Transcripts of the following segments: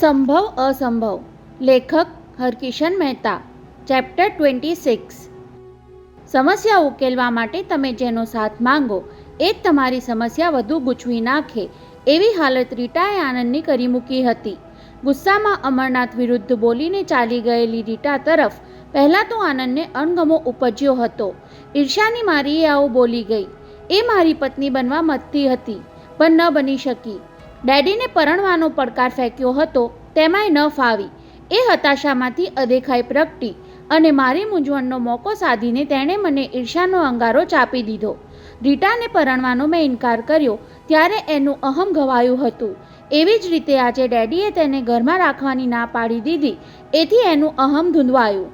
સંભવ અસંભવ. લેખક હરકિશન મહેતા. ચેપ્ટર 26. સમસ્યા ઉકેલવા માટે તમે જેનો સાથ માંગો એ જ તમારી સમસ્યા વધુ ગૂંચવી નાખે એવી હાલત રીટાએ આનંદની કરી મૂકી હતી. ગુસ્સામાં અમરનાથ વિરુદ્ધ બોલીને ચાલી ગયેલી રીટા તરફ પહેલાં તો આનંદને અણગમો ઉપજ્યો હતો. ઈર્ષાની મારી આવું બોલી ગઈ. એ મારી પત્ની બનવા માંગતી હતી પણ ન બની શકી. ડેડીને પરણવાનો પડકાર ફેંક્યો હતો, તેમાંય ન ફાવી. એ હતાશામાંથી અદેખાઈ પ્રગટી અને મારી મૂંઝવણનો મોકો સાધીને તેણે મને ઈર્ષાનો અંગારો ચાપી દીધો. રીટાને પરણવાનો મેં ઇનકાર કર્યો ત્યારે એનું અહમ ઘવાયું હતું. એવી જ રીતે આજે ડેડીએ તેને ઘરમાં રાખવાની ના પાડી દીધી એથી એનું અહમ ધૂંધવાયું.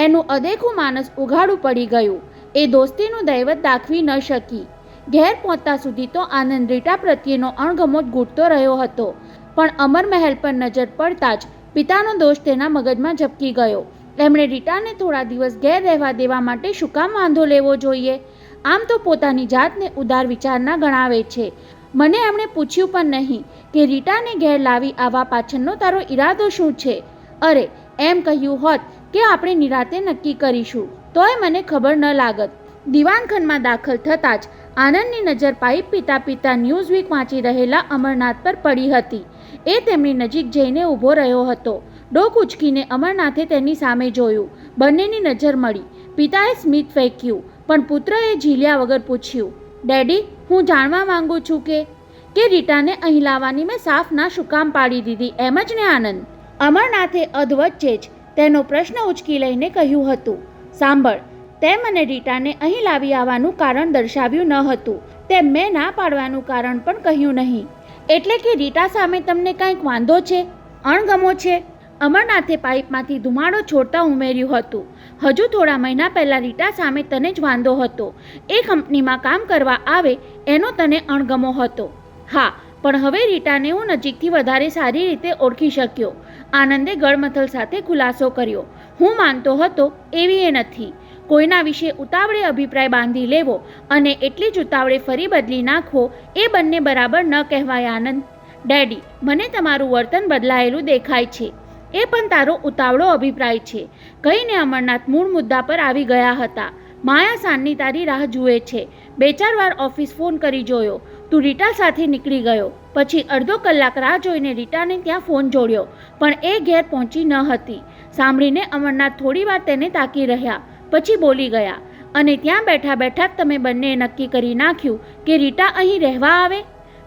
એનું અદેખું માનસ ઉઘાડું પડી ગયું. એ દોસ્તીનું દૈવત દાખવી ન શકી. ઘેર પહોંચતા સુધી તો આનંદ રીટા પ્રત્યેનો અણગમો જ ઘૂંટતો રહ્યો હતો, પણ અમર મહેલ પર નજર પડતા જ પિતાનો દોષ તેના મગજમાં ઝબકી ગયો. એમણે રીટાને થોડા દિવસ ઘેર રહેવા દેવા માટે શું કામ વાંધો લેવો જોઈએ? આમ તો પોતાની જાતને ઉદાર વિચારના ગણાવે છે. મને એમણે પૂછ્યું પણ નહીં કે રીટાને ઘેર લાવી આવવા પાછળનો તારો ઈરાદો શું છે. અરે, એમ કહ્યું હોત કે આપણે નિરાતે નક્કી કરીશું તોય મને ખબર ન લાગત. દિવાનખંડમાં દાખલ થતાં જ આનંદની નજર પાઇપ પીતા પીતા ન્યૂઝવીક વાંચી રહેલા અમરનાથ પર પડી હતી. એ તેમની નજીક જઈને ઊભો રહ્યો હતો. ડોક ઉચકીને અમરનાથે તેની સામે જોયું. બંનેની નજર મળી. પિતાએ સ્મિત ફેંક્યું પણ પુત્રએ ઝીલ્યા વગર પૂછ્યું, ડેડી, હું જાણવા માંગુ છું કે રીટાને અહીં લાવવાની મેં સાફ ના શું કામ પાડી દીધી, એમ જ ને આનંદ? અમરનાથે અધવચ્ચે જ તેનો પ્રશ્ન ઉચકી લઈને કહ્યું હતું, સાંભળ, તે મને રીટાને અહીં લાવી આવવાનું કારણ દર્શાવ્યું ન હતું. તેમ મેં ના પાડવાનું કારણ પણ કહ્યું નહીં. એટલે કે રીટા સામે તમને કંઈક વાંધો છે, અણગમો છે? અમરનાથે પાઇપમાંથી ધુમાડો છોડતા ઉમેર્યું હતું, હજુ થોડા મહિના પહેલાં રીટા સામે તને જ વાંધો હતો. એ કંપનીમાં કામ કરવા આવે એનો તને અણગમો હતો. હા, પણ હવે રીટાને હું નજીકથી વધારે સારી રીતે ઓળખી શક્યો. આનંદે ગળમથલ સાથે ખુલાસો કર્યો. હું માનતો હતો એવી એ નથી. કોઈના વિશે ઉતાવળે અભિપ્રાય બાંધી લેવો અને એટલી જ ઉતાવળે ફરી બદલી નાખવો એ બંને બરાબર ન કહેવાય. આનંદ, ડેડી, મને તમારું વર્તન બદલાયેલું દેખાય છે. એ પણ તારો ઉતાવળો અભિપ્રાય છે. કહીને અમરનાથ મૂળ મુદ્દા પર આવી ગયા હતા. માયા સાંજની તારી રાહ જુએ છે. 2-4 વાર ઓફિસ ફોન કરી જોયો. તું રીટા સાથે નીકળી ગયો. પછી અડધો કલાક રાહ જોઈને રીટાને ત્યાં ફોન જોડ્યો પણ એ ઘેર પહોંચી ન હતી. સાંભળીને અમરનાથ થોડીવાર તેને તાકી રહ્યા. પછી બોલી ગયા, અને ત્યાં બેઠા બેઠા તમે બંનેએ નક્કી કરી નાખ્યું કે રીટા અહીં રહેવા આવે?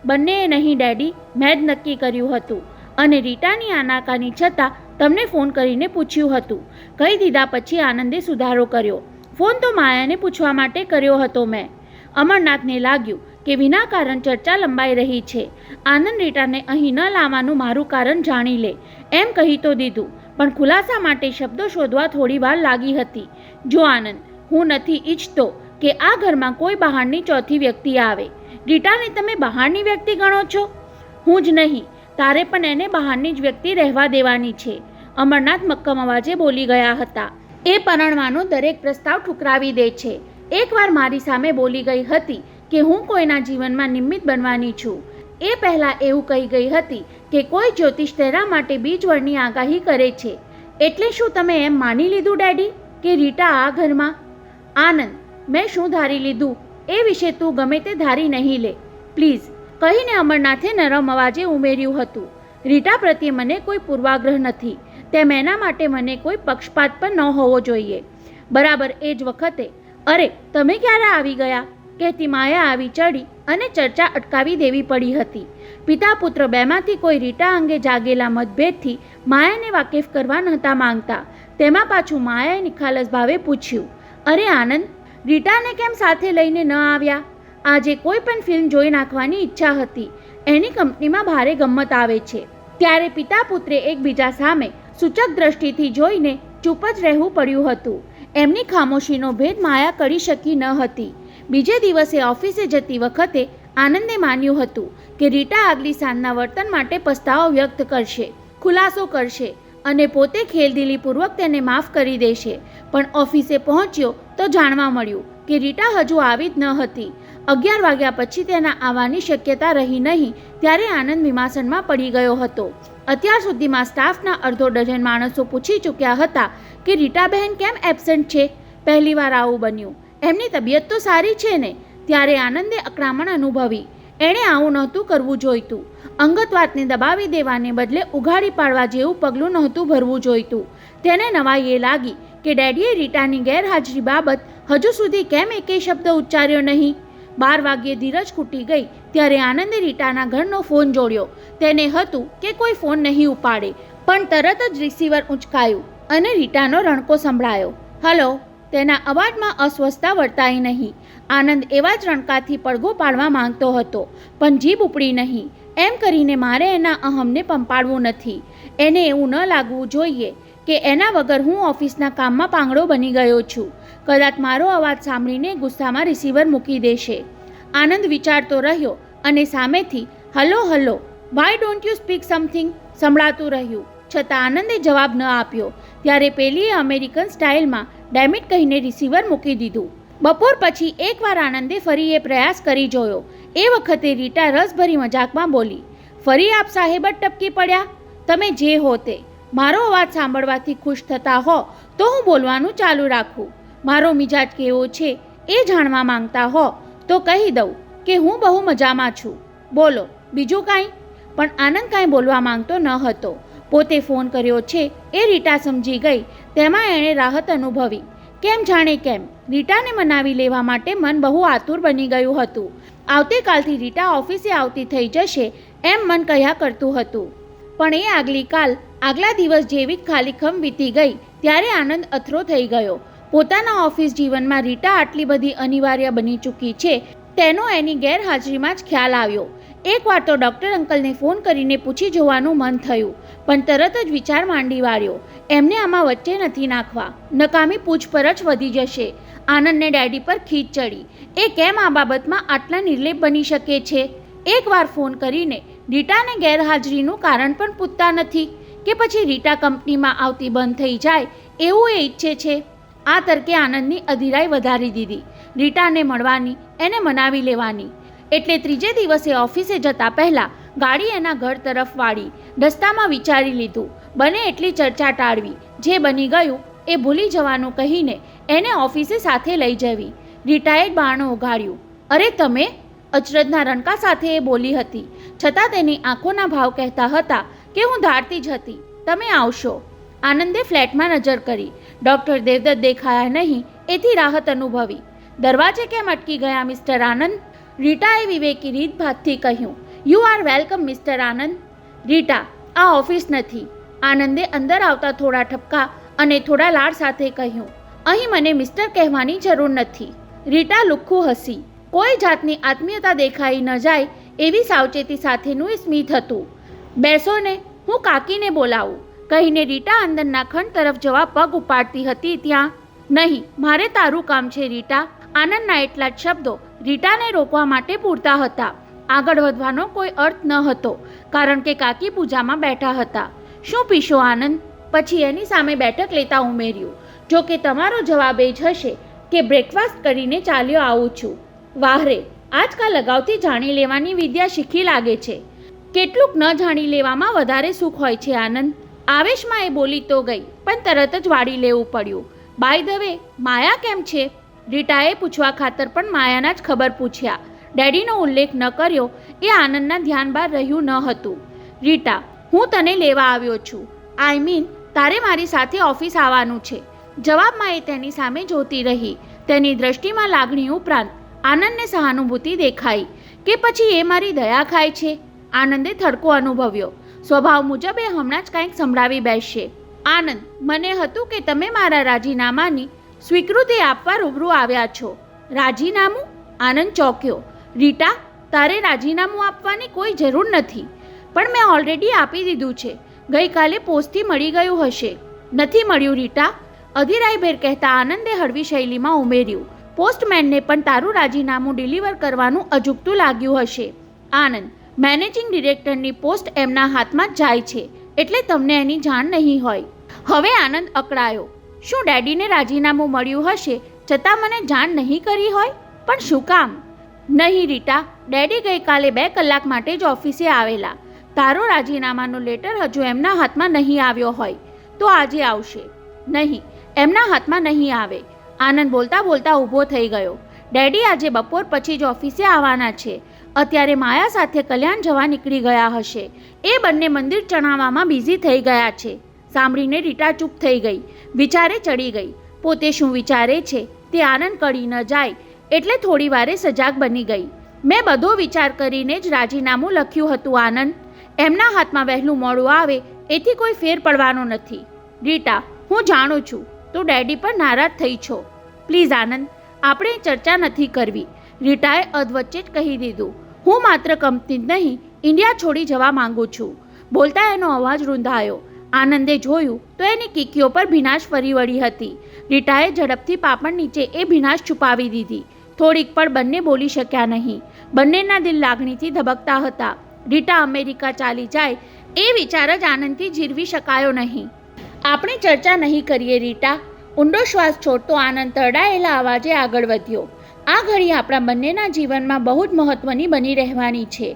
બંનેએ નહીં ડેડી, મેં જ નક્કી કર્યું હતું. અને રીટાની આનાકાની છતાં તમને ફોન કરીને પૂછ્યું હતું. કહી દીધા પછી આનંદે સુધારો કર્યો. ફોન તો માયાને પૂછવા માટે કર્યો હતો મેં. અમરનાથને લાગ્યું કે વિના કારણ ચર્ચા લંબાઈ રહી છે. આનંદ રીટાને અહીં ન લાવવાનું મારું કારણ જાણી લે એમ કહી તો દીધું, પણ ખુલાસા માટે શબ્દો શોધવા થોડી વાર લાગી હતી. જો આનંદ, હું નથી ઈચ્છતો કે આ ઘરમાં કોઈ બહારની ચોથી વ્યક્તિ આવે. રીટાને તમે બહારની વ્યક્તિ ગણો છો? હું જ નહીં, તારે પણ એને બહારની જ વ્યક્તિ રહેવા દેવાની છે. અમરનાથ મક્કમ અવાજે બોલી ગયા હતા. એ પરણવાનો દરેક પ્રસ્તાવ ઠુકરાવી દે છે. એકવાર મારી સામે બોલી ગઈ હતી કે હું કોઈના જીવનમાં નિમિત્ત બનવાની છું. એ પહેલાં એવું કહી ગઈ હતી કે કોઈ જ્યોતિષ તેના માટે બીજવળની આગાહી કરે છે. એટલે શું તમે એમ માની લીધું ડેડી કે રીટા આ ઘરમાં? આનંદ, મેં શું ધારી લીધું એ વિશે તું ગમે તે ધારી નહીં લે, પ્લીઝ, કહીને અમરનાથે નરમ અવાજે ઉમેર્યું હતું. રીટા પ્રત્યે મને કોઈ પૂર્વાગ્રહ નથી. તેમ એના માટે મને કોઈ પક્ષપાત પણ ન હોવો જોઈએ. બરાબર એ જ વખતે, અરે, તમે ક્યારે આવી ગયા કહેતી માયા આવી ચડી અને ચર્ચા અટકાવી દેવી પડી હતી. પિતા પુત્ર બેમાંથી કોઈ રીટા અંગે જાગેલા મતભેદથી માયાને વાકેફ કરવા નહોતા માંગતા. તેમાં પાછું માયાએ નિખાલસ ભાવે પૂછ્યું, અરે આનંદ, રીટાને કેમ સાથે લઈને ન આવ્યા? આજે કોઈ પણ ફિલ્મ જોઈ નાખવાની ઈચ્છા હતી. એની કંપનીમાં ભારે ગમ્મત આવે છે. ત્યારે પિતા પુત્રે એકબીજા સામે સૂચક દ્રષ્ટિથી જોઈને ચૂપ જ રહેવું પડ્યું હતું. એમની ખામોશીનો ભેદ માયા કરી શકી ન હતી. બીજે દિવસે ઓફિસે જતી વખતે આનંદે માન્યું હતું કે રીટા આગલી સાંજના વર્તન માટે પસ્તાવો વ્યક્ત કરશે, ખુલાસો કરશે અને પોતે ખેલદિલીપૂર્વક તેને માફ કરી દેશે. પણ ઓફિસે પહોંચ્યો તો જાણવા મળ્યું કે રીટા હજુ આવી જ ન હતી. 11 વાગ્યા પછી તેના આવવાની શક્યતા રહી નહીં ત્યારે આનંદ વિમાસણમાં પડી ગયો હતો. અત્યાર સુધીમાં સ્ટાફના અડધો ડઝન માણસો પૂછી ચૂક્યા હતા કે રીટાબહેન કેમ એબસેન્ટ છે. પહેલીવાર આવું બન્યું. એમની તબિયત તો સારી છે ને? ત્યારે આનંદે અકળામણ અનુભવી. એણે આવું નહોતું કરવું જોઈતું. અંગત વાતને દબાવી દેવાને બદલે ઉઘાડી પાડવા જેવું પગલું નહોતું ભરવું જોઈતું. તેને નવાઈ એ લાગી કે ડેડીએ રીટાની ગેરહાજરી બાબત હજુ સુધી કેમ એકેય શબ્દ ઉચ્ચાર્યો નહીં. 12 વાગ્યે ધીરજ ખૂટી ગઈ ત્યારે આનંદે રીટાના ઘરનો ફોન જોડ્યો. તેને હતું કે કોઈ ફોન નહીં ઉપાડે, પણ તરત જ રિસીવર ઊંચકાયું અને રીટાનો રણકો સંભળાયો. હલો. તેના અવાજમાં અસ્વસ્થતા વર્તાઈ નહીં. આનંદ એવા જ રણકાથી પડઘો પાડવા માંગતો હતો, પણ જીભ ઉપડી નહીં. એમ કરીને મારે એના અહમને પંપાડવું નથી. એને એવું ન લાગવું જોઈએ કે એના વગર હું ઓફિસના કામમાં પાંગડો બની ગયો છું. કદાચ મારો અવાજ સાંભળીને ગુસ્સામાં રિસીવર મૂકી દેશે. આનંદ વિચારતો રહ્યો અને સામેથી hello hello, why don't you speak something સંભળાતું રહ્યું. છતાં આનંદે જવાબ ન આપ્યો. ત્યારે પેલીએ અમેરિકન સ્ટાઇલમાં ડેમિટ કહીને રિસીવર મૂકી દીધું. બપોર પછી એકવાર આનંદે ફરી એ પ્રયાસ કરી જોયો. એ વખતે રીટા રસભરી મજાકમાં બોલી, ફરી આપ સાહેબ જ ટપકી પડ્યા? તમે જે હો તે. મારો અવાજ સાંભળવાથી ખુશ થતા હો તો હું બોલવાનું ચાલુ રાખું. મારો મિજાજ કેવો છે એ જાણવા માંગતા હો તો કહી દઉં કે હું બહુ મજામાં છું. બોલો બીજું કાંઈ? પણ આનંદ કાંઈ બોલવા માંગતો ન હતો. પોતે ફોન કર્યો છે એ રીટા સમજી ગઈ. તેમાં એણે રાહત અનુભવી. કેમ જાણે કેમ રીટાને મનાવી લેવા માટે મન બહુ આતુર બની ગયું હતું. આવતીકાલથી રીટા ઓફિસે આવતી થઈ જશે એમ મન કહ્યા કરતું હતું. પણ એ આગલા દિવસ જેવી જ ખાલીખમ વીતી ગઈ ત્યારે આનંદ અથરો થઈ ગયો. પોતાના ઓફિસ જીવનમાં રીટા આટલી બધી અનિવાર્ય બની ચૂકી છે તેનો એની ગેરહાજરીમાં જ ખ્યાલ આવ્યો. એકવાર તો ડૉક્ટર અંકલને ફોન કરીને પૂછી જોવાનું મન થયું, પણ તરત જ વિચાર માંડી વાળ્યો. એમને આમાં વચ્ચે નથી નાખવા, નકામી પૂછપરછ વધી જશે. આનંદને ડેડી પર ખીચ ચડી. એ કેમ આ બાબતમાં આટલા નિર્લેપ બની શકે છે? એકવાર ફોન કરીને રીટાને ગેરહાજરીનું કારણ પણ પૂછતા નથી કે પછી રીટા કંપનીમાં આવતી બંધ થઈ જાય એવું એ ઈચ્છે છે. આ તર્કે આનંદની અધીરાઈ વધારી દીધી. રીટાને મળવાની, એને મનાવી લેવાની. એટલે ત્રીજે દિવસે ઓફિસે જતા પહેલાં ગાડી એના ઘર તરફ વાળી. રસ્તામાં વિચારી લીધું, બને એટલી ચર્ચા ટાળવી. જે બની ગયું એ ભૂલી જવાનું કહીને એને ઓફિસે સાથે લઈ જવી. રીટાએ જ બારણું ઉઘાડ્યું. અરે તમે? અચરજના રણકા સાથે એ બોલી હતી, છતાં તેની આંખોના ભાવ કહેતા હતા કે હું ધારતી જ હતી તમે આવશો. આનંદે ફ્લેટમાં નજર કરી. ડૉક્ટર દેવદત્ત દેખાયા નહીં એથી રાહત અનુભવી. દરવાજે કેમ અટકી ગયા મિસ્ટર આનંદ? રીટાએ વિવેકી રીતભાતથી કહ્યું. યુ આર વેલકમ મિસ્ટર આનંદ. રીટા, આ ઓફિસ નથી. આનંદે અંદર આવતા થોડા ઠપકા અને થોડા લાડ સાથે કહ્યું. અહીં મને મિસ્ટર કહેવાની જરૂર નથી. રીટા લુખ્ખું હસી. કોઈ જાતની આત્મીયતા દેખાઈ ન જાય એવી સાવચેતી સાથેનું એ સ્મિત હતું. બેસો ને, હું કાકીને બોલાવું કહીને રીટા અંદરના ખંડ તરફ જવા પગ ઉપાડતી હતી ત્યાં. નહીં, મારે તારું કામ છે રીટા. આનંદના એટલા જ શબ્દો રીટાને રોકવા માટે પૂરતા હતા. આગળ વધવાનો કોઈ અર્થ ન હતો કારણ કે કાકી પૂજામાં બેઠા હતા. શું પીશો આનંદ? પછી એની સામે બેઠક લેતા ઉમેર્યું. જો કે તમારો જવાબ એ જ હશે કે બ્રેકફાસ્ટ કરીને ચાલ્યો આવું છું. વાહરે, આજકાલ અગાઉથી જાણી લેવાની વિદ્યા શીખી લાગે છે. કેટલુંક ન જાણી લેવામાં વધારે સુખ હોય છે આનંદ. આવેશમાં એ બોલી તો ગઈ, પણ તરત જ વાળી લેવું પડ્યું. બાય ધ વે, માયા કેમ છે? રીટાએ પૂછવા ખાતર પણ માયાના જ ખબર પૂછ્યા. ડેડીનો ઉલ્લેખ ન કર્યો એ આનંદના ધ્યાન બહાર રહ્યું ન હતું. રીટા, હું તને લેવા આવ્યો છું. આઈ મીન, તારે મારી સાથે ઓફિસ આવવાનું છે. જવાબમાં એ તેની સામે જોતી રહી. તેની દ્રષ્ટિમાં લાગણી ઉપરાંત આનંદને સહાનુભૂતિ દેખાઈ કે પછી એ મારી દયા ખાય છે. આનંદે થડકો અનુભવ્યો. સ્વભાવ મુજબ એ હમણાં જ કંઈક સંભળાવી બેસશે. આનંદ, મને હતું કે તમે મારા રાજીનામાની સ્વીકૃતિ આપવા રૂબરૂ આવ્યા છો. રાજીનામું? આનંદ ચોંક્યો. રીટા, તારે રાજીનામું આપવાની કોઈ જરૂર નથી. પણ મેં ઓલરેડી આપી દીધું છે. ગઈકાલે પોસ્ટથી મળી ગયું હશે. નથી મળ્યું રીટા? અધીરાઈભેર કહેતા આનંદે હળવી શૈલીમાં ઉમેર્યું. પોસ્ટમેનને પણ તારું રાજીનામું ડિલિવર કરવાનું અજુગતું લાગ્યું હશે. આનંદ, મેનેજિંગ ડિરેક્ટરની પોસ્ટ એમના હાથમાં જ જાય છે એટલે તમને એની જાણ નહીં હોય. હવે આનંદ અકળાયો. શું ડેડીને રાજીનામું મળ્યું હશે છતાં મને જાણ નહીં કરી હોય? પણ શું કામ? નહીં રીટા, ડેડી ગઈકાલે 2 કલાક માટે જ ઓફિસે આવેલા. તારો રાજીનામાનો લેટર હજુ એમના હાથમાં નહીં આવ્યો હોય તો આજે આવશે. નહીં, એમના હાથમાં નહીં આવે. આનંદ બોલતા બોલતા ઊભો થઈ ગયો. ડેડી આજે બપોર પછી જ ઓફિસે આવવાના છે. અત્યારે માયા સાથે કલ્યાણ જવા નીકળી ગયા હશે. એ બંને મંદિર ચણાવવામાં બિઝી થઈ ગયા છે. સાંભળીને રીટા ચૂપ થઈ ગઈ. વિચારે ચડી ગઈ. પોતે શું વિચારે છે તે આનંદ કળી ન જાય એટલે થોડી વારે સજાગ બની ગઈ. મેં બધો વિચાર કરીને જ રાજીનામું લખ્યું હતું આનંદ. એમના હાથમાં વહેલું મોડું આવે એથી કોઈ ફેર પડવાનો નથી. રીટા, હું જાણું છું તું ડેડી પર નારાજ થઈ છો. પ્લીઝ આનંદ, આપણે ચર્ચા નથી કરવી. રીટાએ અધવચ્ચે જ કહી દીધું. હું માત્ર કંપની જ નહીં, ઇન્ડિયા છોડી જવા માંગુ છું. બોલતા એનો અવાજ રૂંધાયો. આનંદે જોયું તો એની કીકીઓ પર ભીનાશ ફરી વળી હતી. રીટાએ ઝડપથી પાપડ નીચે એ ભીનાશ છુપાવી દીધી. થોડીક પણ બંને બોલી શક્યા નહીં. બંનેના દિલ લાગણીથી ધબકતા હતા. રીટા અમેરિકા ચાલી જાય એ વિચાર જ આનંદથી જીરવી શકાયો નહીં. આપણે ચર્ચા નહીં કરીએ રીટા. ઊંડો શ્વાસ છોડતો આનંદ તરડાયેલા અવાજે આગળ વધ્યો. આ ઘડી આપણા બંનેના જીવનમાં બહુ જ મહત્વની બની રહેવાની છે.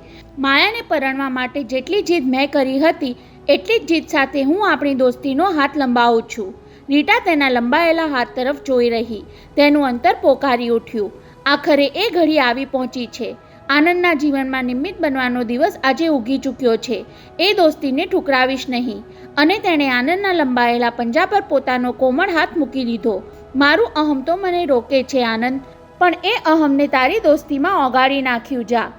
માયાને પરણવા માટે જેટલી જીદ મેં કરી હતી એટલી જ જીદ સાથે હું આપણી દોસ્તીનો હાથ લંબાવું છું. રીટા તેના લંબાયેલા હાથ તરફ જોઈ રહી. તેનું અંતર પોકારી ઉઠ્યું. આખરે એ ઘડી આવી પહોંચી છે. આનંદના જીવનમાં નિમિત્ત બનવાનો દિવસ આજે ઉગી ચૂક્યો છે. એ દોસ્તીને ઠુકરાવીશ નહીં. અને તેણે આનંદના લંબાયેલા પંજા પર પોતાનો કોમળ હાથ મૂકી દીધો. મારું અહમ તો મને રોકે છે આનંદ, પણ એ અહમને તારી દોસ્તીમાં ઓગાળી નાખ્યું. જા.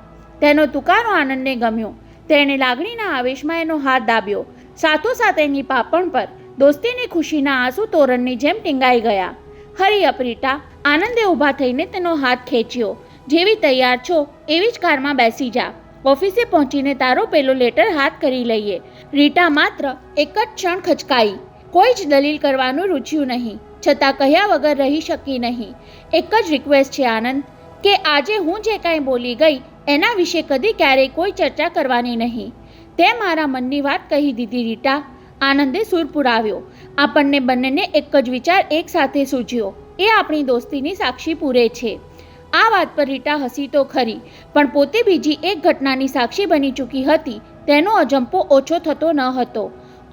તેનો તુકારો આનંદને ગમ્યો. તેણે લાગણીના આવેશમાં એનો હાથ દાબ્યો. સાથોસાથ એની પાપણ પર દોસ્તીની ખુશીના આંસુ તોરણની જેમ ટીંગાઈ ગયા. હરી અપ રીટા. આનંદે ઊભા થઈને તેનો હાથ ખેંચ્યો. જેવી તૈયાર છો એવી જ કારમાં બેસી જા. ઓફિસે પહોંચીને તારો પેલો લેટર હાથ કરી લઈએ. રીટા માત્ર એક જ ક્ષણ ખચકાઈ. કોઈ જ દલીલ કરવાનું રૂચ્યું નહીં, છતાં કહ્યા વગર રહી શકી નહીં. એક જ રિક્વેસ્ટ છે આનંદ કે આજે હું જે કાંઈ બોલી ગઈ એના વિશે કદી ક્યારેય કોઈ ચર્ચા કરવાની નહીં. તે મારા મનની વાત કહી દીધી રીટા. આનંદે સૂર પુરાવ્યો. આપણને બંનેને એક જ વિચાર એક સાથે સૂઝ્યો. એ આપણી દોસ્તીની સાક્ષી પૂરે છે. આ વાત પર રીટા હસી તો ખરી, પણ પોતે બીજી એક ઘટનાની સાક્ષી બની ચૂકી હતી. તેનો અજંપો ઓછો થતો ન હતો.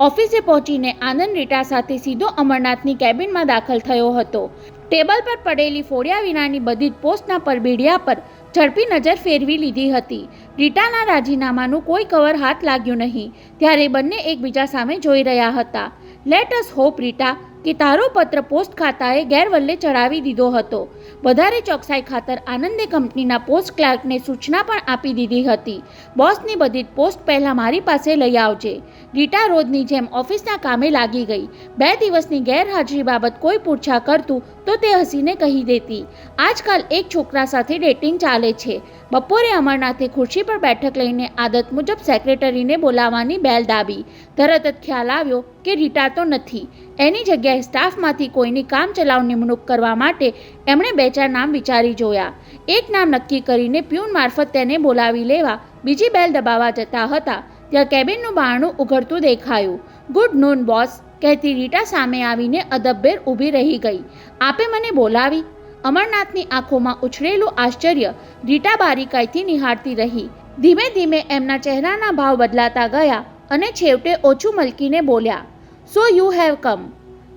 ઓફિસે પહોંચીને આનંદ રીટા સાથે સીધો અમરનાથની કેબિનમાં દાખલ થયો હતો. ટેબલ પર પડેલી ફોડ્યા વિનાની બધી જ પોસ્ટના પરબીડિયા પર ઝડપી નજર ફેરવી લીધી હતી. રીટાના રાજીનામાનું કોઈ કવર હાથ લાગ્યું નહીં. ત્યારે બંને એકબીજા સામે જોઈ રહ્યા હતા. લેટ અસ હોપ રીટા કે તારો પત્ર પોસ્ટ ખાતાએ ગેરવલ્લે ચડાવી દીધો હતો. વધારે ચોકસાઈ ખાતર આનંદે કંપનીના પોસ્ટ ક્લાર્કને સૂચના પણ આપી દીધી હતી. બોસની બધી જ પોસ્ટ પહેલાં મારી પાસે લઈ આવજે. રીટા રોજની જેમ ઓફિસના કામે લાગી ગઈ. 2 દિવસની ગેરહાજરી બાબત કોઈ પૂછા કરતું તો તે હસીને કહી દેતી. આજકાલ એક છોકરા સાથે ડેટિંગ ચાલે છે. બપોરે અમરનાથે ખુરશી પર બેઠક લઈને આદત મુજબ સેક્રેટરીને બોલાવવાની બેલ દાબી. તરત જ ખ્યાલ આવ્યો કે રીટા તો નથી. એની જગ્યાએ સ્ટાફમાંથી કોઈની કામચલાઉ નિમણૂક કરવા માટે એમણે 2-4 નામ વિચારી જોયા. એક નામ નક્કી કરીને પ્યુન મારફત તેને બોલાવી લેવા બીજી બેલ દબાવવા જતા હતા ત્યાં કેબિનનું બારણું ઉઘડતું દેખાયું. ગુડ નૂન બોસ, કહેતી રીટા સામે આવીને અદબભેર ઊભી રહી ગઈ. આપે મને બોલાવી? અમરનાથની આંખોમાં ઉછળેલું આશ્ચર્ય રીટા બારીકાઈથી નિહાળતી રહી. ધીમે ધીમે એમના ચહેરાના ભાવ બદલાતા ગયા અને છેવટે ઓછું મલકીને બોલ્યા. So you have come.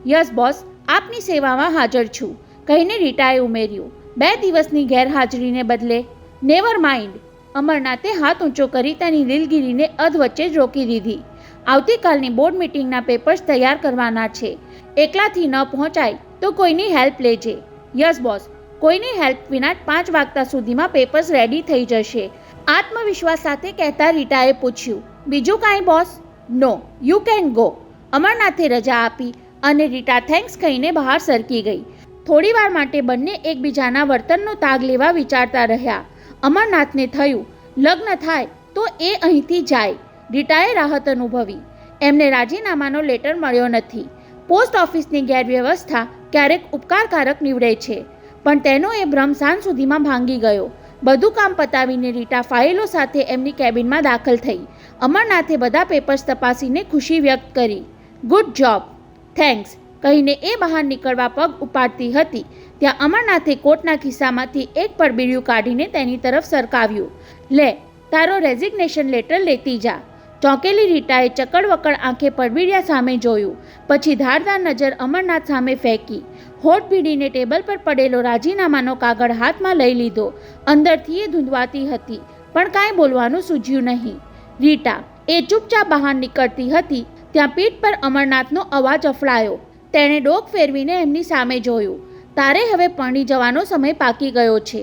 Yes boss, આપની સેવામાં હાજર છું, કહીને રીટાએ ઉમેર્યું. 2 દિવસની ગેરહાજરીને બદલે નેવર માઇન્ડ. અમરનાથે હાથ ઊંચો કરી તેની દિલગીરીને અધવચ્ચે જ રોકી દીધી. આવતીકાલની બોર્ડ મીટિંગના પેપર્સ તૈયાર કરવાના છે. એકલાથી ન પહોંચાય તો કોઈની હેલ્પ લેજે. યસ બોસ, કોઈની હેલ્પ વિના 5 વાગ્યા સુધીમાં પેપર્સ રેડી થઈ જશે. આત્મવિશ્વાસ સાથે કહેતા રીટાએ પૂછ્યું. બીજું કાંઈ boss? No, you can go. અમરનાથે રજા આપી અને રીટા થેન્ક્સ કહીને બહાર સરકી ગઈ. થોડીવાર માટે બંને એકબીજાના વર્તનનો તાગ લેવા વિચારતા રહ્યા. અમરનાથને થયું લગ્ન થાય તો એ અહીંથી જાય. રીટાએ રાહત અનુભવી. એમને રાજીનામાનો લેટર મળ્યો નથી. પોસ્ટ ઓફિસની ગેરવ્યવસ્થા ક્યારેક ઉપકારકારક નીવડે છે, પણ તેનો એ ભ્રમ સાંજ સુધીમાં ભાંગી ગયો. બધું કામ પતાવીને રીટા ફાઇલો સાથે એમની કેબિનમાં દાખલ થઈ. અમરનાથે બધા પેપર્સ તપાસીને ખુશી વ્યક્ત કરી. ગુડ જોબ, થેન્ક્સ કહીને એ બહાર નીકળવા પગ ઉપાડતી હતી ત્યાં અમરનાથે કોટના ખિસ્સામાંથી એક પડબીડિયું કાઢીને તેની તરફ સરકાવ્યું. લે, તારો રેઝિગ્નેશન લેટર લેતી જા. ચોંકેલી રીટાએ ચકડવકડ આંખે પરબીડિયા સામે જોયું, પછી ધારદાર નજર અમરનાથ સામે ફેંકી. હોઠ ભીડીને ટેબલ પર પડેલો રાજીનામાનો કાગળ હાથમાં લઈ લીધો. અંદરથી એ ધૂંધવાતી હતી, પણ કાંઈ બોલવાનું સૂઝ્યું નહીં. રીટા એ ચૂપચાપ બહાર નીકળતી હતી ત્યાં પીઠ પર અમરનાથનો અવાજ અફડાયો. તેણે ડોક ફેરવીને એમની સામે જોયું. તારે હવે પરણી જવાનો સમય પાકી ગયો છે.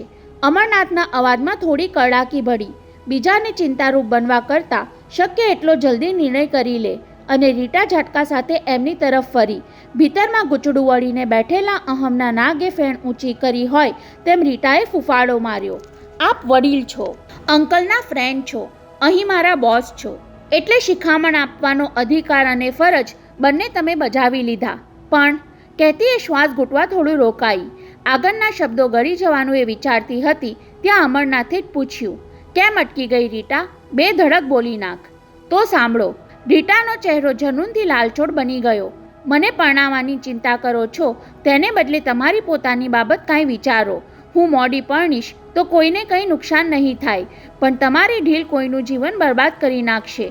અમરનાથના અવાજમાં થોડી કડાકી ભળી. બીજાને ચિંતારૂપ બનવા કરતાં શક્ય એટલો જલ્દી નિર્ણય કરી લે. અને રીટા ઝાટકા સાથે એમની તરફ ફરી. ભીતરમાં ગૂંચડું વળીને બેઠેલા અહમના નાગે ફેણ ઊંચી કરી હોય તેમ રીટાએ ફૂફાડો માર્યો. આપ વડીલ છો, અંકલના ફ્રેન્ડ છો, અહીં મારા બોસ છો, એટલે શિખામણ આપવાનો અધિકાર અને ફરજ બંને તમે બજાવી લીધા. પણ કહેતી એ શ્વાસ ઘૂંટવા થોડું રોકાઈ. આગળના શબ્દો ગળી જવાનું એ વિચારતી હતી ત્યાં અમરનાથે જ પૂછ્યું, કેમ અટકી ગઈ રીટા? બે ધડક બોલી નાખ. તો સાંભળો. રીટાનો ચહેરો જનૂનથી લાલચોળ બની ગયો. મને પરણાવવાની ચિંતા કરો છો, તેને બદલે તમારી પોતાની બાબત કાંઈ વિચારો. હું મોડી પરણીશ તો કોઈને કંઈ નુકસાન નહીં થાય, પણ તમારી ઢીલ કોઈનું જીવન બરબાદ કરી નાખશે.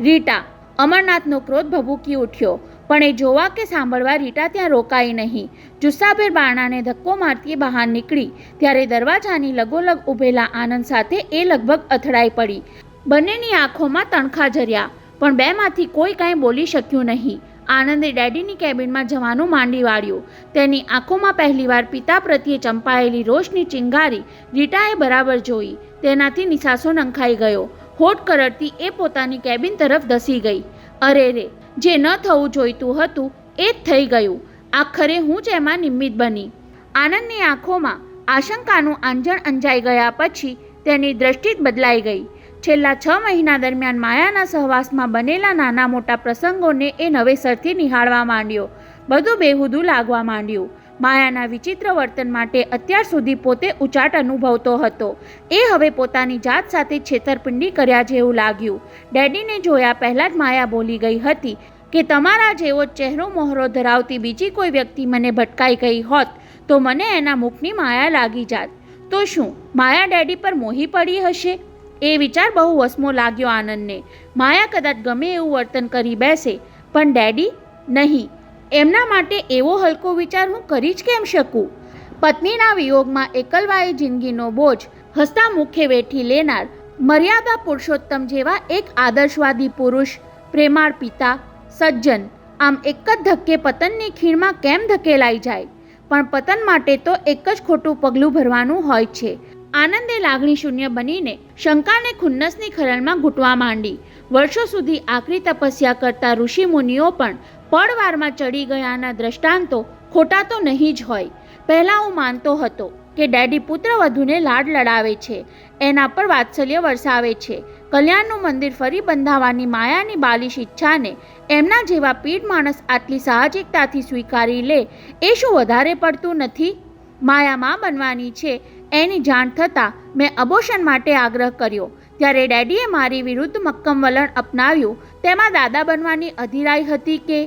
રીટા, અમરનાથનો ક્રોધ ભભૂકી ઉઠ્યો, પણ એ જોવા કે સાંભળવા રીટા ત્યાં રોકાઈ નહીં. જુસ્સાભેર બારણાને ધક્કો મારતી બહાર નીકળી ત્યારે દરવાજાની લગોલગ ઊભેલા આનંદ સાથે એ લગભગ અથડાઈ પડી. બંનેની આંખોમાં તણખા ઝર્યા, પણ બેમાંથી કોઈ કાંઈ બોલી શક્યું નહીં. આનંદે ડેડીની કેબિનમાં જવાનું માંડી વાળ્યું. તેની આંખોમાં પહેલીવાર પિતા પ્રત્યે ચંપાયેલી રોષની ચિંગારી રીટાએ બરાબર જોઈ. તેનાથી નિસાસો નંખાઈ ગયો. હોઠ કરડતી એ પોતાની કેબિન તરફ ધસી ગઈ. અરે રે, જે ન થવું જોઈતું હતું એ જ થઈ ગયું. આખરે હું જ એમાં નિમિત્ત બની. આનંદની આંખોમાં આશંકાનું આંજણ અંજાઈ ગયા પછી તેની દ્રષ્ટિ જ બદલાઈ ગઈ. છેલ્લા 6 મહિના દરમિયાન માયાના સહવાસમાં બનેલા નાના મોટા પ્રસંગોને એ નવેસરથી નિહાળવા માંડ્યો. બધું બેહુદું લાગવા માંડ્યું. માયાના વિચિત્ર વર્તન માટે અત્યાર સુધી પોતે ઉચાટ અનુભવતો હતો. એ હવે પોતાની જાત સાથે છેતરપિંડી કર્યા જેવું લાગ્યું. ડેડીને જોયા પહેલાં જ માયા બોલી ગઈ હતી કે તમારા જેવો ચહેરો મોહરો ધરાવતી બીજી કોઈ વ્યક્તિ મને ભટકાઈ ગઈ હોત તો મને એના મુખની માયા લાગી જાત. તો શું માયા ડેડી પર મોહી પડી હશે? એ વિચાર બહુ વસમો લાગ્યો આનંદને. માયા કદાચ ગમે એવું વર્તન કરી બેસે, પણ ડેડી નહીં. એમના માટે એવો હલકો વિચાર હું કરી જ કેમ શકું? પત્નીના વિયોગમાં એકલવાયી જિંદગીનો બોજ હસતા મુખે વેઠી લેનાર મર્યાદા પુરુષોત્તમ જેવા એક આદર્શવાદી પુરુષ, પ્રેમાળ પિતા, સજ્જન, આમ એક જ ધક્કે પતનની ખીણમાં કેમ ધકેલાઈ જાય? પણ પતન માટે તો એક જ ખોટું પગલું ભરવાનું હોય છે. આનંદે લાગણી શૂન્ય બનીને શંકાને ખુન્નસની ખરલમાં ઘૂંટવા માંડી. વર્ષો સુધી આકરી તપસ્યા કરતા ઋષિ મુનિઓ પણ પળવારમાં ચડી ગયાના દ્રષ્ટાંતો ખોટા તો નહીં જ હોય. પહેલાં હું માનતો હતો કે ડેડી પુત્રવધૂને લાડ લડાવે છે, એના પર વાત્સલ્ય વરસાવે છે. કલ્યાણનું મંદિર ફરી બંધાવવાની માયાની બાલિશ ઈચ્છાને એમના જેવા પીઢ માણસ આટલી સાહજિકતાથી સ્વીકારી લે એ શું વધારે પડતું નથી? માયા માં બનવાની છે એની જાણ થતાં મેં અબોર્શન માટે આગ્રહ કર્યો ત્યારે ડેડીએ મારી વિરુદ્ધ મક્કમ વલણ અપનાવ્યું. તેમાં દાદા બનવાની અધીરાઈ હતી કે?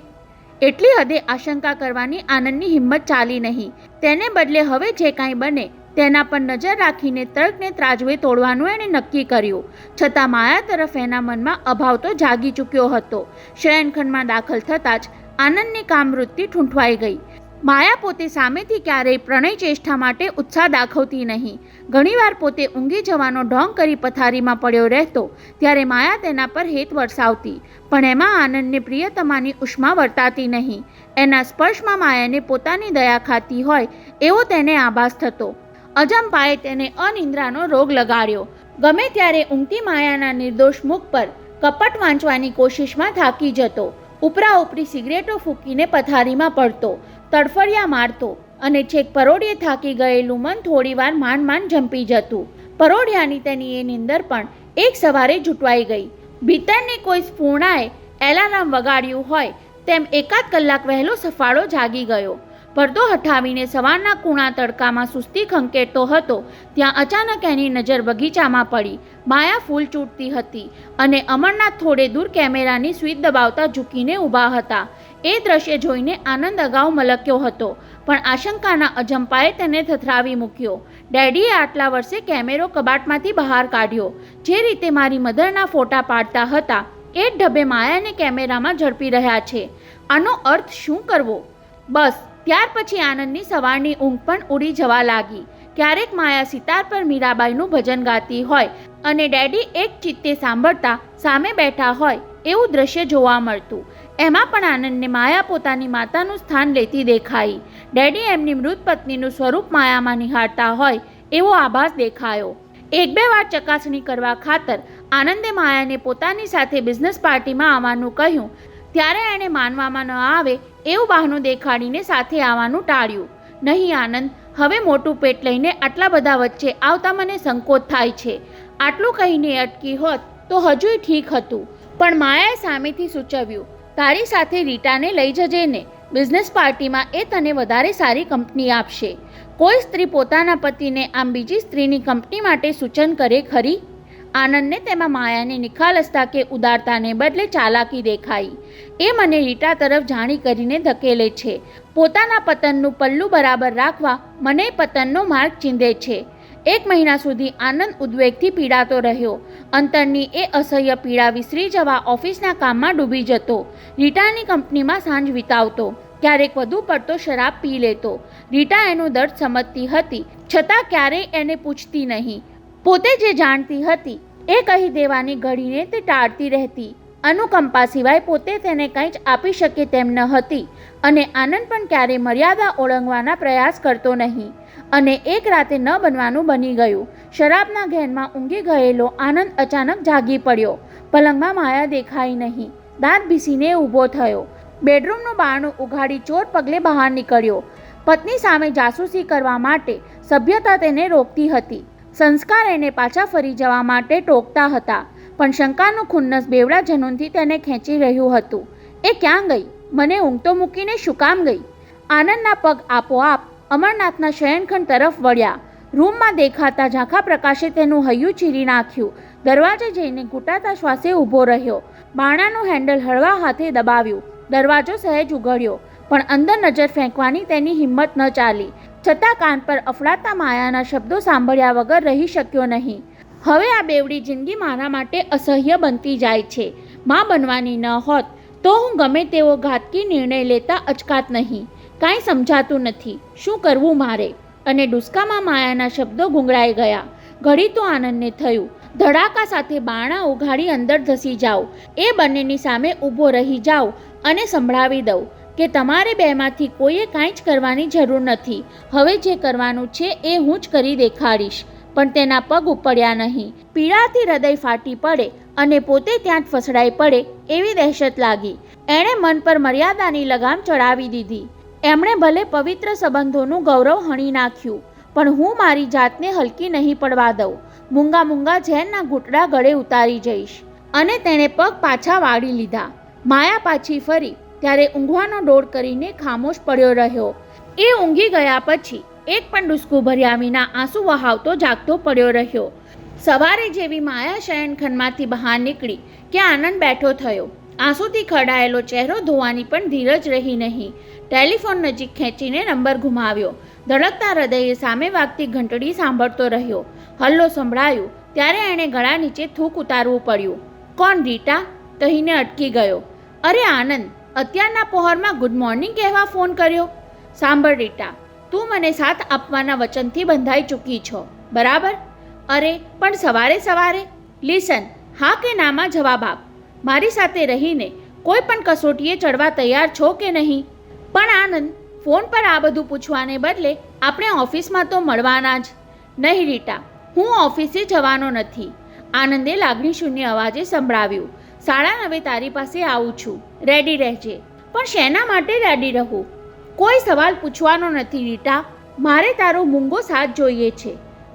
એટલી હદે આશંકા કરવાની આનંદની હિંમત ચાલી નહીં. તેને બદલે હવે જે કાંઈ બને તેના પર નજર રાખીને તર્કને ત્રાજવે તોડવાનું એણે નક્કી કર્યું. છતાં માયા તરફ એના મનમાં અભાવ તો જાગી ચૂક્યો હતો. શયનખંડમાં દાખલ થતાં જ આનંદની કામવૃત્તિ ઠૂંઠવાઈ ગઈ. માયા પોતે સામેથી ક્યારેય પ્રણય ચેષ્ટા માટે ઉત્સાહ દાખવતી નહીં. ઘણીવાર પોતે ઊંઘી જવાનો ઢોંગ કરી પથારીમાં પડ્યો રહેતો ત્યારે માયા તેના પર હેત વરસાવતી, પણ એમાં આનંદને પ્રિયતમાની ઉષ્મા વર્તાતી નહીં. એના સ્પર્શમાં માયાને પોતાની દયા ખાતી હોય એવો તેને આભાસ થતો. અજંપાએ તેને અનિંદ્રાનો રોગ લગાડ્યો. ગમે ત્યારે ઊંઘતી માયાના નિર્દોષ મુખ પર કપટ વાંચવાની કોશિશમાં થાકી જતો. ઉપરા ઉપરી સિગરેટો ફૂંકીને પથારીમાં પડતો, તડફડિયા મારતો અને છેક પરોઢિયે થાકી ગયેલું મન થોડીવાર માંડ માંડ ઝંપી જતું. પરોઢિયાની તેની એ નિંદર પણ એક સવારે જૂટવાઈ ગઈ. ભીતરની કોઈ સ્ફૂર્ણાએ એલાર્મ વગાડ્યું હોય તેમ એકાદ કલાક વહેલો સફાળો જાગી ગયો. પડદો હટાવીને સવારના કૂણા તડકામાં સુસ્તી ખંકેરતો હતો ત્યાં અચાનક એની નજર બગીચામાં પડી. માયા ફૂલ ચૂંટતી હતી અને અમરનાથ થોડે દૂર કેમેરાની સ્વિચ દબાવતા ઝૂકીને ઊભા હતા. એ દ્રશ્ય જોઈને આનંદ અગાઉ મલક્યો હતો, પણ આશંકાના અજંપાએ તેને થથરાવી મૂક્યો. ડેડીએ આટલા વર્ષે કેમેરો કબાટમાંથી બહાર કાઢ્યો. જે રીતે મારી મધરના ફોટા પાડતા હતા એ જ ઢબે માયાને કેમેરામાં ઝડપી રહ્યા છે. આનો અર્થ શું કરવો? બસ ત્યાર પછી આનંદની સવારની ઊંઘ પણ ઉડી જવા લાગી. ક્યારેક માયા સિતાર પર મીરાબાઈનું ભજન ગાતી હોય અને ડેડી એક ચિત્તે સાંભળતા સામે બેઠા હોય એવું દ્રશ્ય જોવા મળતું. એમાં પણ આનંદને માયા પોતાની માતાનું સ્થાન લેતી દેખાઈ. ડેડી એમની મૃત પત્નીનું સ્વરૂપ માયામાં નિહાળતા હોય એવો આભાસ દેખાયો. એક બે વાર ચકાસણી કરવા ખાતર આનંદે માયાને પોતાની સાથે બિઝનેસ પાર્ટીમાં આવવાનું કહ્યું. ત્યારે એણે માનવામાં ન આવે એવું બહાનું દેખાડીને સાથે આવવાનું ટાળ્યું. નહીં આનંદ, હવે મોટું પેટ લઈને આટલા બધા વચ્ચે આવતા મને સંકોચ થાય છે. આટલું કહીને અટકી હોત તો હજુય ઠીક હતું, પણ માયાએ સામેથી સૂચવ્યું, તારી સાથે રીટાને લઈ જજે ને. બિઝનેસ પાર્ટીમાં એ તને વધારે સારી કંપની આપશે. કોઈ સ્ત્રી પોતાના પતિને આમ બીજી સ્ત્રીની કંપની માટે સૂચન કરે ખરી? આનંદને તેમાં માયાની નિખાલસતા કે ઉદારતાને બદલે ચાલાકી દેખાઈ. એ મને રીટા તરફ જાણી કરીને ધકેલે છે. પોતાના પતનનું પલ્લું બરાબર રાખવા મને પતનનો માર્ગ ચીંધે છે. 1 મહિના સુધી આનંદ ઉદ્વેગથી પીડાતો રહ્યો. અંતરની એ અસહ્ય પીડા વિસરી જવા ઓફિસના કામમાં ડૂબી જતો. રીટાની કંપનીમાં સાંજ વિતાવતો. ક્યારેક વધુ પડતો શરાબ પી લેતો. રીટા એનું દર્દ સમજતી હતી, છતાં ક્યારેય એને પૂછતી નહીં. પોતે જે જાણતી હતી એ કહી દેવાની ઘડીને તે ટાળતી રહેતી. અનુકંપા સિવાય પોતે તેને કંઈ જ આપી શકે તેમ ન હતી. અને આનંદ પણ ક્યારેય મર્યાદા ઓળંગવાના પ્રયાસ કરતો નહીં. અને એક રાતે ન બનવાનું બની ગયું. શરાબના ઘેનમાં ઊંઘી ગયેલો આનંદ અચાનક જાગી પડ્યો. પલંગમાં માયા દેખાઈ નહીં. દાંત ભીસીને ઊભો થયો. બેડરૂમનું બારણું ઉઘાડી ચોર પગલે બહાર નીકળ્યો. પત્ની સામે જાસૂસી કરવા માટે સભ્યતા તેને રોકતી હતી. સંસ્કાર એને પાછા ફરી જવા માટે ટોકતા હતા. પણ શંકાનું ખુન્નસ બેવડા જનૂનથી તેને ખેંચી રહ્યું હતું. એ ક્યાં ગઈ? મને ઊંઘ તો મૂકીને શું કામ ગઈ? આનંદના પગ આપોઆપ અમરનાથના શયનખંડ તરફ વળ્યા. રૂમમાં દેખાતા ઝાંખા પ્રકાશે તેનું હૈયું ચીરી નાખ્યું. દરવાજે જઈને ઘૂંટાતા શ્વાસે ઊભો રહ્યો. બારણાનું હેન્ડલ હળવા હાથે દબાવ્યું. દરવાજો સહેજ ઉઘડ્યો, પણ અંદર નજર ફેંકવાની તેની હિંમત ન ચાલી. છતાં કાન પર અફડાતા માયાના શબ્દો સાંભળ્યા વગર રહી શક્યો નહીં. હવે આ બેવડી જિંદગી મારા માટે અસહ્ય બનતી જાય છે. માં બનવાની ન હોત તો હું ગમે તેવો ઘાતકી નિર્ણય લેતા અચકાત નહીં. કાંઈ સમજાતું નથી. શું કરવું મારે? અને ડુસકામાં માયાના શબ્દો ગુંગળાઈ ગયા. ઘડી તો આનંદને થયું, ધડાકા સાથે બારણા ઉઘાડી અંદર ધસી જાઉં, એ બંનેની સામે ઊભો રહી જાઉં અને સંભળાવી દઉં કે તમારે બેમાંથી કોઈએ કાંઈ જ કરવાની જરૂર નથી. હવે જે કરવાનું છે એ હું જ કરી દેખાડીશ. પણ તેના પગ ઉપડ્યા નહીં. પીડાથી હૃદય ફાટી પડે અને પોતે ત્યાં જ ફસડાઈ પડે એવી દહેશત લાગી. એણે મન પર મર્યાદાની લગામ ચડાવી દીધી. એમણે ભલે પવિત્ર સંબંધોનું ગૌરવ હણી નાખ્યું, પણ હું મારી જાતને હલકી નહીં પડવા દઉં. મૂંગા મૂંગા ઝેરના ઘૂંટડા ગળે ઉતારી જઈશ. અને તેણે પગ પાછા વાળી લીધા. માયા પાછી ફરી ત્યારે ઊંઘવાનો ડોળ કરીને ખામોશ પડ્યો રહ્યો. એ ઊંઘી ગયા પછી એક પણ ડૂસકું ભર્યા વિના આંસુ વહાવતો જાગતો પડ્યો રહ્યો. સવારે જેવી માયા શયનખંડમાંથી બહાર નીકળી કે આનંદ બેઠો થયો. આંસુથી ખરડાયેલો ચહેરો ધોવાની પણ ધીરજ રહી નહીં. ટેલિફોન નજીક ખેંચીને નંબર ઘુમાવ્યો. ધડકતા હૃદયે સામે વાગતી ઘંટડી સાંભળતો રહ્યો. હલ્લો સંભળાયું ત્યારે એણે ગળા નીચે થૂક ઉતારવું પડ્યું. કોણ? રીટા? કહીને અટકી ગયો. અરે આનંદ, અત્યારના પહોરમાં ગુડ મોર્નિંગ કહેવા ફોન કર્યો? સાંભળ રીટા, તું મને સાથ આપવાના વચનથી બંધાઈ ચૂકી છો, બરાબર? અરે પણ સવારે સવારે? લિસન, હા કે નામાં જવાબ આપ. મારી સાથે રહીને કોઈ પણ કસોટીએ ચડવા તૈયાર છો કે નહીં? પણ આનંદ, ફોન પર આ બધું પૂછવાને બદલે આપણે ઓફિસમાં તો મળવાના જ. નહીં રીટા, હું ઓફિસે જવાનો નથી. આનંદે લાગણી શૂન્ય અવાજે સંભળાવ્યું. 9:30 તારી પાસે આવું છું, રેડી રહેજે. પણ શેના માટે રેડી રહું? કોઈ સવાલ પૂછવાનો નથી રીટા. મારે તારો મૂંગો સાથ જોઈએ છે.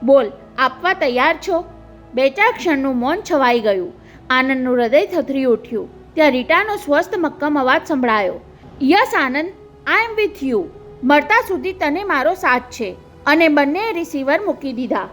બોલ, આપવા તૈયાર છો? 2-4 ક્ષણનું મૌન છવાઈ ગયું. આનંદનું હૃદય થથરી ઉઠ્યું. ત્યાં રીટાનો સ્વસ્થ મક્કમ અવાજ સંભળાયો. Yes Anand, I am with you. મળતા સુધી તને મારો સાથ છે. અને બંને રિસીવર મૂકી દીધા.